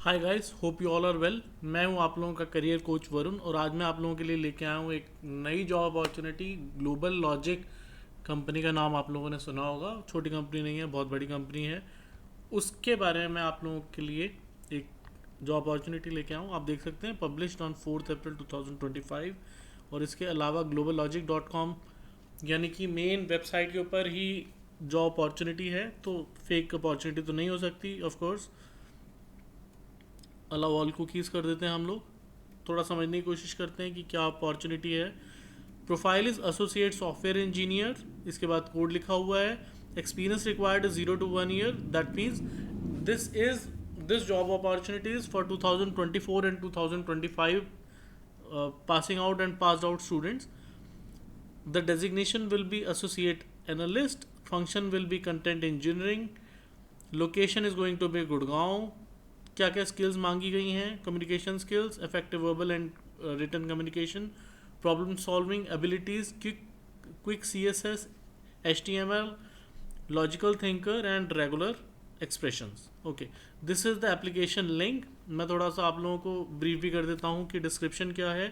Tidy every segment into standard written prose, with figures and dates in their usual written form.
Hi guys, hope you all are well. मैं हूं आप लोगों का करियर कोच वरुण और आज मैं आप लोगों के लिए लेके आया हूं एक नई job opportunity. Global logic company का नाम आप लोगों ने सुना होगा। छोटी कंपनी नहीं है, बहुत बड़ी कंपनी है। उसके बारे में मैं आप लोगों के लिए एक जॉब अपॉर्चुनिटी लेके आया हूं। आप देख सकते हैं पब्लिश्ड ऑन 4 अप्रैल 2025। और इसके अलावा globallogic.com यानी कि मेन वेबसाइट के ऊपर ही जॉब अपॉर्चुनिटी है, तो फेक अपॉर्चुनिटी तो नहीं हो सकती of course. Allow all cookies कर देते हैं हम लोग। थोड़ा समझने की कोशिश करते हैं कि क्या अपॉर्चुनिटी है। Profile is associate software engineer, इसके बाद कोड लिखा हुआ है। Experience required 0 to 1 year, that means this is this job opportunities for 2024 and 2025 passing out and passed out students. The designation will be associate analyst, function will be content engineering, location is going to be Gurgaon. क्या क्या skills मांगी गई हैं? Communication skills, effective verbal and written communication, problem solving abilities, quick CSS, HTML, logical thinker and regular expressions. Okay, this is the application link. मैं थोड़ा सा आप लोगों को ब्रीफ भी कर देता हूँ कि डिस्क्रिप्शन क्या है।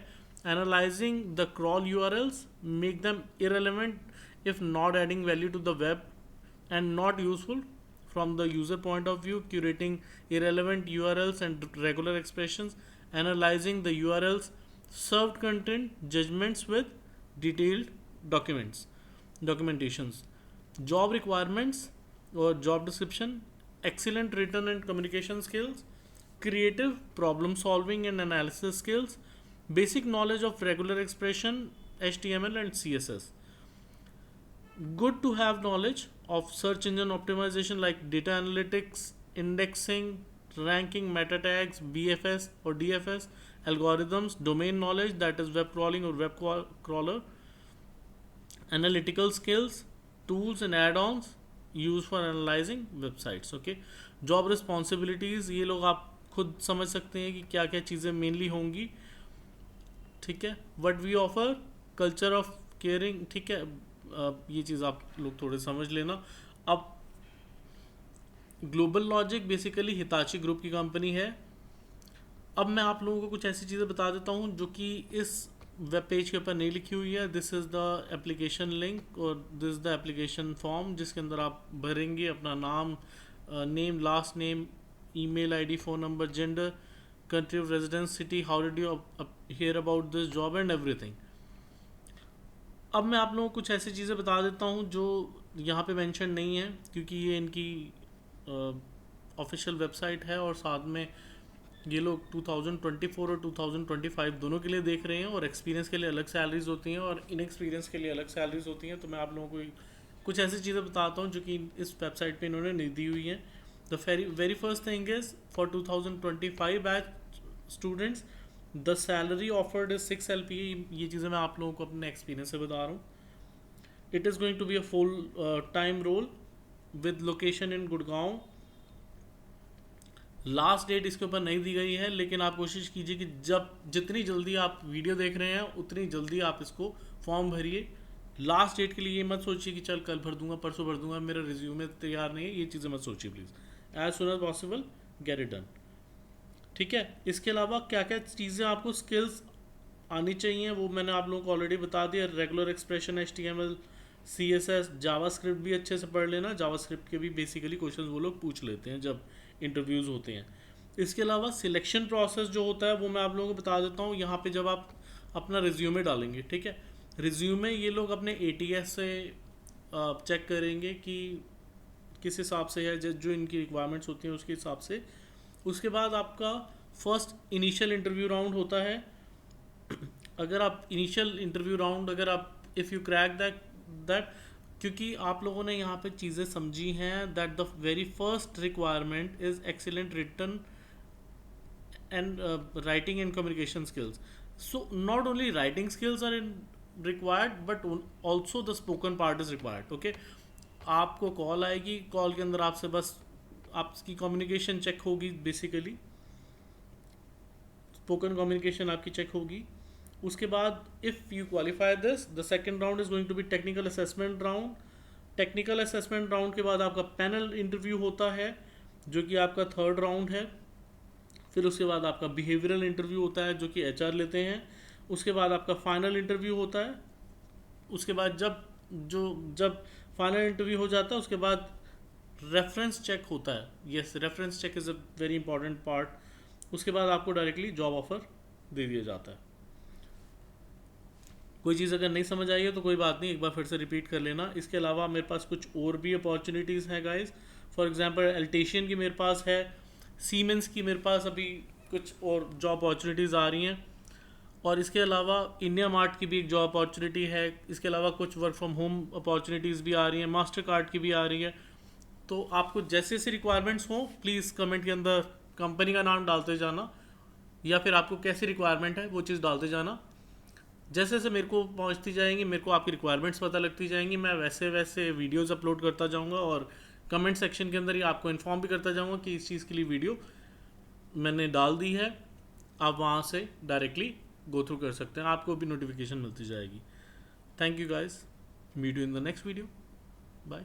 Analysing the crawl URLs, make them irrelevant if not adding value to the web and not useful from the user point of view, curating irrelevant URLs and regular expressions, analyzing the URLs, served content, judgments with detailed documentations, job requirements or job description, excellent written and communication skills, creative problem solving and analysis skills, basic knowledge of regular expression, HTML and CSS. Good to have knowledge of search engine optimization like data analytics, indexing, ranking, meta tags, BFS or DFS, algorithms, domain knowledge, that is web crawling or web crawler, analytical skills, tools and add-ons used for analyzing websites. Okay, job responsibilities, ये लोग आप खुद समझ सकते हैं कि क्या क्या चीज़ें मेनली होंगी। ठीक है, what we offer, culture of caring. ठीक है, ये चीज़ आप लोग थोड़े समझ लेना। अब global logic basically Hitachi group की कंपनी है। अब मैं आप लोगों को कुछ ऐसी चीज़ें बता देता हूँ जो कि इस वेब पेज के ऊपर नहीं लिखी हुई है। This is the application link और this is the application form जिसके अंदर आप भरेंगे अपना नाम, name, last name, email ID, phone number, gender, country of residence, city, how did you hear about this job and everything. अब मैं आप लोगों को कुछ ऐसी चीज़ें बता देता हूँ जो यहाँ पे मेंशन नहीं है, क्योंकि ये इनकी ऑफिशियल वेबसाइट है और साथ में ये लोग 2024 और 2025 दोनों के लिए देख रहे हैं। और एक्सपीरियंस के लिए अलग सैलरीज होती हैं और इन एक्सपीरियंस के लिए अलग सैलरीज होती हैं। तो मैं आप लोगों को कुछ ऐसी चीज़ें बताता हूँ जो कि इस वेबसाइट पे इन्होंने नहीं दी हुई हैं। The very first thing is for 2025 batch students, the salary offered is 6 LPA। ये चीज़ें मैं आप लोगों को अपने एक्सपीरियंस से बता रहा हूँ। It is going to be a full time role with location in Gurgaon. Last date इसके ऊपर नहीं दी गई है, लेकिन आप कोशिश कीजिए कि जितनी जल्दी आप वीडियो देख रहे हैं उतनी जल्दी आप इसको फॉर्म भरिए। लास्ट डेट के लिए ये मत सोचिए कि चल कल भर दूंगा, परसों भर दूंगा, मेरा रिज्यूमे तैयार नहीं है, ये चीज़ें मत सोचिए please. As soon as possible get it done. ठीक है, इसके अलावा क्या क्या चीज़ें आपको स्किल्स आनी चाहिए वो मैंने आप लोगों को ऑलरेडी बता दिया। Regular expression, HTML, CSS, JavaScript भी अच्छे से पढ़ लेना। जावास्क्रिप्ट के भी बेसिकली क्वेश्चन वो लोग पूछ लेते हैं जब इंटरव्यूज़ होते हैं। इसके अलावा सिलेक्शन प्रोसेस जो होता है वो मैं आप लोगों को बता देता हूँ। यहाँ पे जब आप अपना रिज्यूमे डालेंगे, ठीक है, रिज्यूमे ये लोग अपने ATS से चेक करेंगे कि किस हिसाब से है, जो इनकी रिक्वायरमेंट्स होती हैं उसके हिसाब से। उसके बाद आपका फर्स्ट इनिशियल इंटरव्यू राउंड होता है। अगर आप इनिशियल इंटरव्यू राउंड अगर आप इफ़ यू क्रैक दैट क्योंकि आप लोगों ने यहाँ पे चीज़ें समझी हैं that the very first requirement is excellent written and writing and communication skills. So not only writing skills are required but also the spoken part is required. Okay, आपको कॉल आएगी, कॉल के अंदर आपसे बस आपकी कम्युनिकेशन चेक होगी। Basically spoken communication आपकी check होगी। उसके बाद if you qualify this, the second round is going to be technical assessment round. Technical assessment round के बाद आपका पैनल इंटरव्यू होता है जो कि आपका थर्ड राउंड है। फिर उसके बाद आपका बिहेवियरल इंटरव्यू होता है जो कि HR लेते हैं। उसके बाद आपका फाइनल इंटरव्यू होता है। उसके बाद जब फाइनल इंटरव्यू हो जाता है उसके बाद रेफरेंस चेक होता है। Yes, reference check is a very important part. उसके बाद आपको डायरेक्टली जॉब ऑफर दे दिया जाता है। कोई चीज़ अगर नहीं समझ आई है तो कोई बात नहीं, एक बार फिर से रिपीट कर लेना। इसके अलावा मेरे पास कुछ और भी अपॉर्चुनिटीज़ हैं गाइस। फॉर एग्जांपल एल्टेशियन की मेरे पास है, सीमेंस की मेरे पास अभी कुछ और जॉब अपॉर्चुनिटीज़ आ रही हैं, और इसके अलावा इंडिया मार्ट की भी एक जॉब अपॉर्चुनिटी है। इसके अलावा कुछ वर्क फ्रॉम होम अपॉर्चुनिटीज़ भी आ रही हैं, मास्टर कार्ड की भी आ रही है। तो आपको जैसे जैसे रिक्वायरमेंट्स हो प्लीज़ कमेंट के अंदर कंपनी का नाम डालते जाना, या फिर आपको कैसी रिक्वायरमेंट है वो चीज़ डालते जाना। जैसे जैसे मेरे को पहुंचती जाएंगी, मेरे को आपकी रिक्वायरमेंट्स पता लगती जाएंगी, मैं वैसे वैसे वीडियोस अपलोड करता जाऊंगा, और कमेंट सेक्शन के अंदर ही आपको इन्फॉर्म भी करता जाऊंगा कि इस चीज़ के लिए वीडियो मैंने डाल दी है। आप वहाँ से डायरेक्टली गो थ्रू कर सकते हैं, आपको भी नोटिफिकेशन मिलती जाएगी। Thank you guys, meet you in the next video, bye.